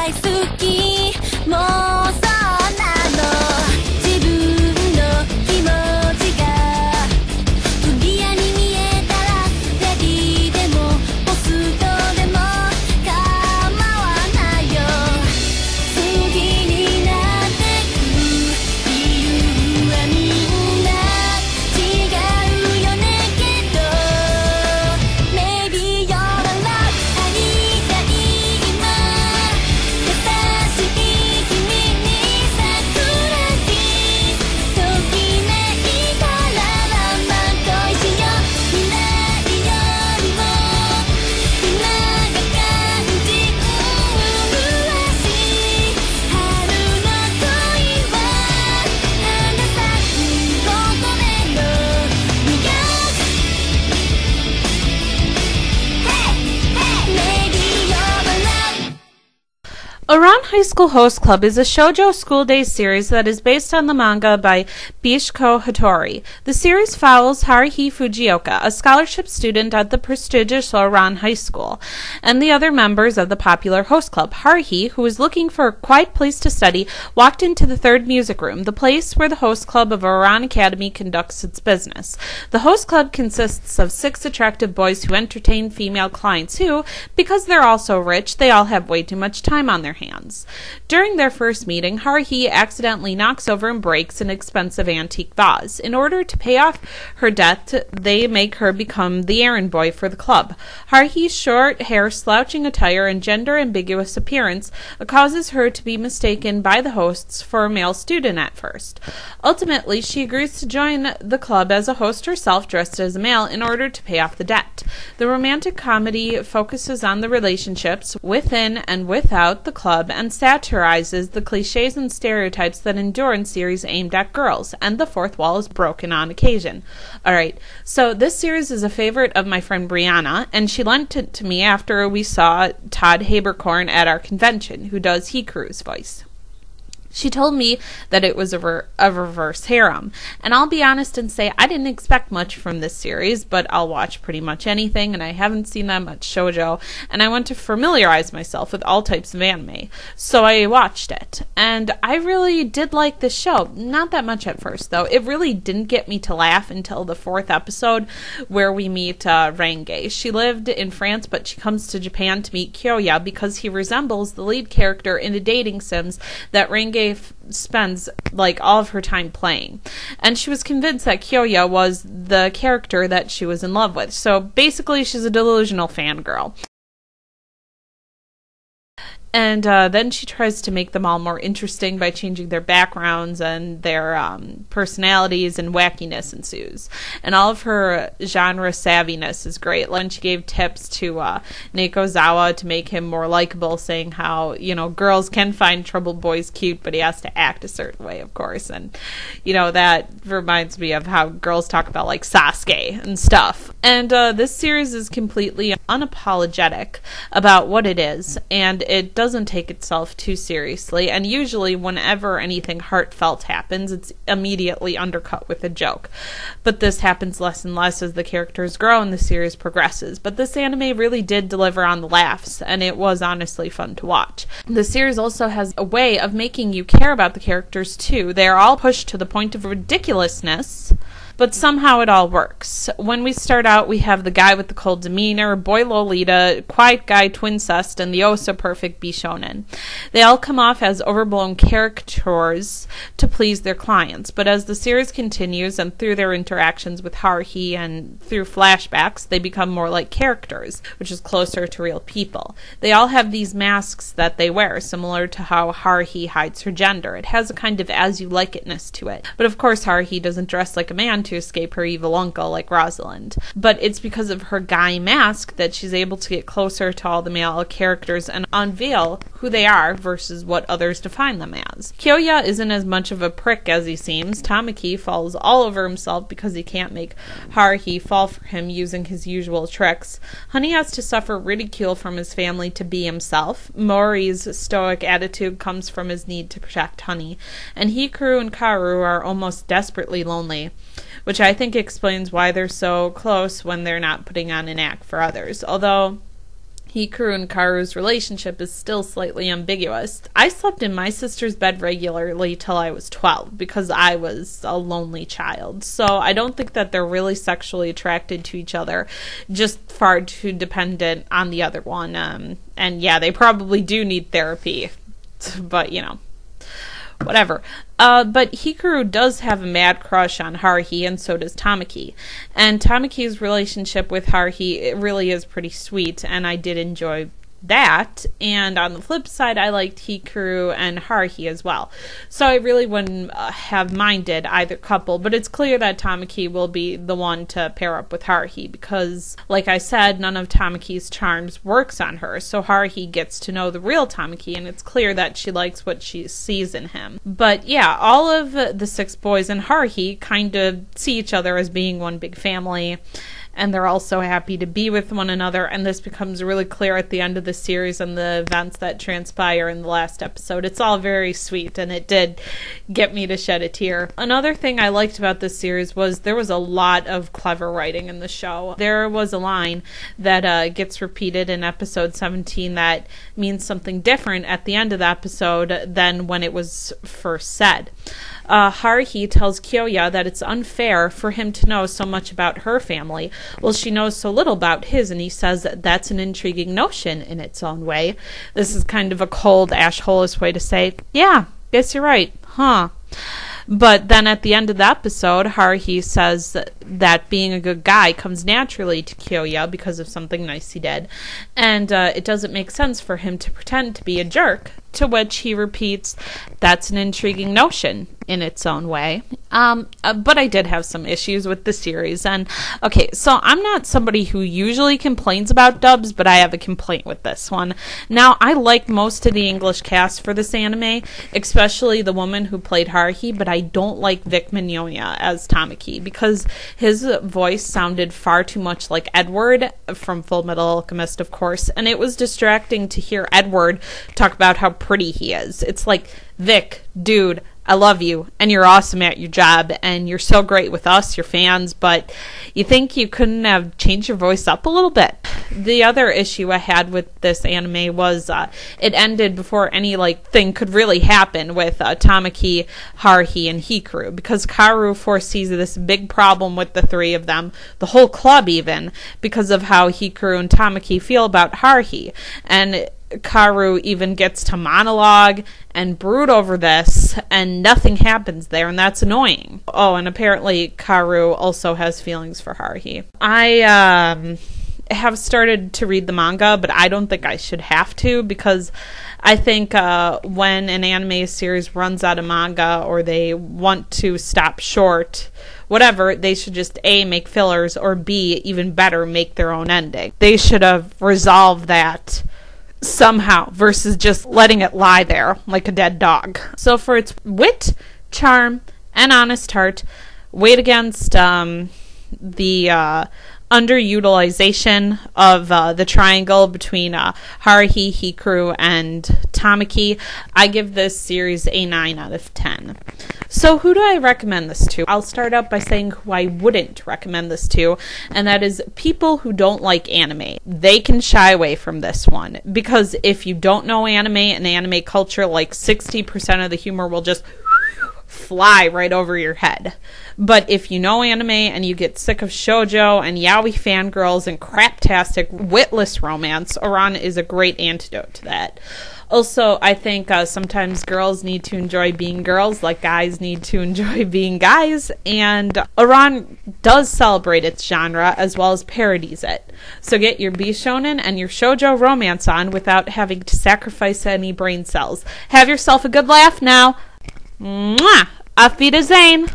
大好きもうそうなの自分の気持ちがクリアに見えたらレディーでもポストでも構わないよ好きになってく理由はみんな違うよねけど Maybe you're alone 会いたい今優しい君に桜木ときめいたらワンマン恋しよう未来よりも今が肝心麗しい春の恋は花咲く乙女の魅力 Maybe you're alone Ouran High School Host Club is a shoujo school days series that is based on the manga by Bishko Hattori. The series follows Haruhi Fujioka, a scholarship student at the prestigious Ouran High School, and the other members of the popular host club. Haruhi, who was looking for a quiet place to study, walked into the third music room, the place where the host club of Ouran Academy conducts its business. The host club consists of 6 attractive boys who entertain female clients who, because they're all so rich, they all have way too much time on their hands. During their first meeting, Haruhi accidentally knocks over and breaks an expensive antique vase. In order to pay off her debt, they make her become the errand boy for the club. Haruhi's short hair, slouching attire, and gender-ambiguous appearance causes her to be mistaken by the hosts for a male student at first. Ultimately, she agrees to join the club as a host herself, dressed as a male, in order to pay off the debt. The romantic comedy focuses on the relationships within and without the club and satirizes the cliches and stereotypes that endure in series aimed at girls, and the fourth wall is broken on occasion. Alright, so this series is a favorite of my friend Brianna, and she lent it to me after we saw Todd Haberkorn at our convention, who does Hikaru's voice. She told me that it was a reverse harem, and I'll be honest and say I didn't expect much from this series, but I'll watch pretty much anything, and I haven't seen that much shoujo, and I want to familiarize myself with all types of anime, so I watched it, and I really did like this show. Not that much at first, though. It really didn't get me to laugh until the 4th episode, where we meet Renge. She lived in France, but she comes to Japan to meet Kyoya because he resembles the lead character in a dating sims that Renge spends like all of her time playing, and she was convinced that Kyoya was the character that she was in love with. So basically she's a delusional fangirl. And then she tries to make them all more interesting by changing their backgrounds, and their personalities, and wackiness ensues. And all of her genre savviness is great. When she gave tips to Nekozawa to make him more likable, saying how, you know, girls can find troubled boys cute, but he has to act a certain way, of course. And, you know, that reminds me of how girls talk about, like, Sasuke and stuff. And this series is completely unapologetic about what it is, and it doesn't take itself too seriously, and usually whenever anything heartfelt happens, it's immediately undercut with a joke. But this happens less and less as the characters grow and the series progresses. But this anime really did deliver on the laughs, and it was honestly fun to watch. The series also has a way of making you care about the characters too. They are all pushed to the point of ridiculousness, but somehow it all works. When we start out, we have the guy with the cold demeanor, boy Lolita, quiet guy Twincest, and the oh-so-perfect Bishonen. They all come off as overblown caricatures to please their clients, but as the series continues, and through their interactions with Haruhi and through flashbacks, they become more like characters, which is closer to real people. They all have these masks that they wear, similar to how Haruhi hides her gender. It has a kind of as-you-like-itness to it. But of course, Haruhi doesn't dress like a man to escape her evil uncle like Rosalind. But it's because of her guy mask that she's able to get closer to all the male characters and unveil who they are versus what others define them as. Kyoya isn't as much of a prick as he seems. Tamaki falls all over himself because he can't make Haruhi fall for him using his usual tricks. Honey has to suffer ridicule from his family to be himself. Mori's stoic attitude comes from his need to protect Honey. And Hikaru and Kaoru are almost desperately lonely, which I think explains why they're so close when they're not putting on an act for others. Although Hikaru and Karu's relationship is still slightly ambiguous. I slept in my sister's bed regularly till I was 12 because I was a lonely child. So I don't think that they're really sexually attracted to each other, just far too dependent on the other one. And yeah, they probably do need therapy, but you know, whatever. But Hikaru does have a mad crush on Haruhi, and so does Tamaki. And Tamaki's relationship with Haruhi, it really is pretty sweet, and I did enjoy that. And on the flip side, I liked Hikaru and Haruhi as well. So I really wouldn't have minded either couple, but it's clear that Tamaki will be the one to pair up with Haruhi because, like I said, none of Tamaki's charms works on her, so Haruhi gets to know the real Tamaki, and it's clear that she likes what she sees in him. But yeah, all of the 6 boys and Haruhi kind of see each other as being one big family, and they're also happy to be with one another, and this becomes really clear at the end of the series and the events that transpire in the last episode. It's all very sweet, and it did get me to shed a tear. Another thing I liked about this series was there was a lot of clever writing in the show. There was a line that gets repeated in episode 17 that means something different at the end of the episode than when it was first said. Haruhi tells Kyoya that it's unfair for him to know so much about her family while she knows so little about his, and he says that that's an intriguing notion in its own way. This is kind of a cold, ash-holish way to say, yeah, guess you're right, huh? But then at the end of the episode, Haruhi says that being a good guy comes naturally to Kyoya because of something nice he did, and it doesn't make sense for him to pretend to be a jerk, to which he repeats, that's an intriguing notion in its own way. But I did have some issues with the series. And okay, so I'm not somebody who usually complains about dubs, but I have a complaint with this one. Now, I like most of the English cast for this anime, especially the woman who played Haruhi, but I don't like Vic Mignogna as Tamaki because his voice sounded far too much like Edward from Full Metal Alchemist, of course, and it was distracting to hear Edward talk about how pretty he is. It's like, Vic, dude, I love you, and you're awesome at your job, and you're so great with us, your fans, but you think you couldn't have changed your voice up a little bit? The other issue I had with this anime was it ended before any thing could really happen with Tamaki, Haruhi, and Hikaru, because Kaoru foresees this big problem with the 3 of them, the whole club even, because of how Hikaru and Tamaki feel about Haruhi, and Kaoru even gets to monologue and brood over this, and nothing happens there, and that's annoying. Oh, and apparently Kaoru also has feelings for Haruhi. I have started to read the manga, but I don't think I should have to, because I think when an anime series runs out of manga or they want to stop short, whatever, they should just A, make fillers, or B, even better, make their own ending. They should have resolved that somehow versus just letting it lie there like a dead dog. So for its wit, charm, and honest heart, weighed against the underutilization of the triangle between Haruhi, Hikaru, and Tamaki, I give this series a 9 out of 10. So who do I recommend this to? I'll start out by saying who I wouldn't recommend this to, and that is people who don't like anime. They can shy away from this one, because if you don't know anime and anime culture, 60% of the humor will just fly right over your head. But if you know anime and you get sick of shoujo and yaoi fangirls and craptastic, witless romance, Ouran is a great antidote to that. Also, I think sometimes girls need to enjoy being girls like guys need to enjoy being guys, and Ouran does celebrate its genre as well as parodies it. So get your Bishonen and your shoujo romance on without having to sacrifice any brain cells. Have yourself a good laugh now. Mwah! Auf Wiedersehen!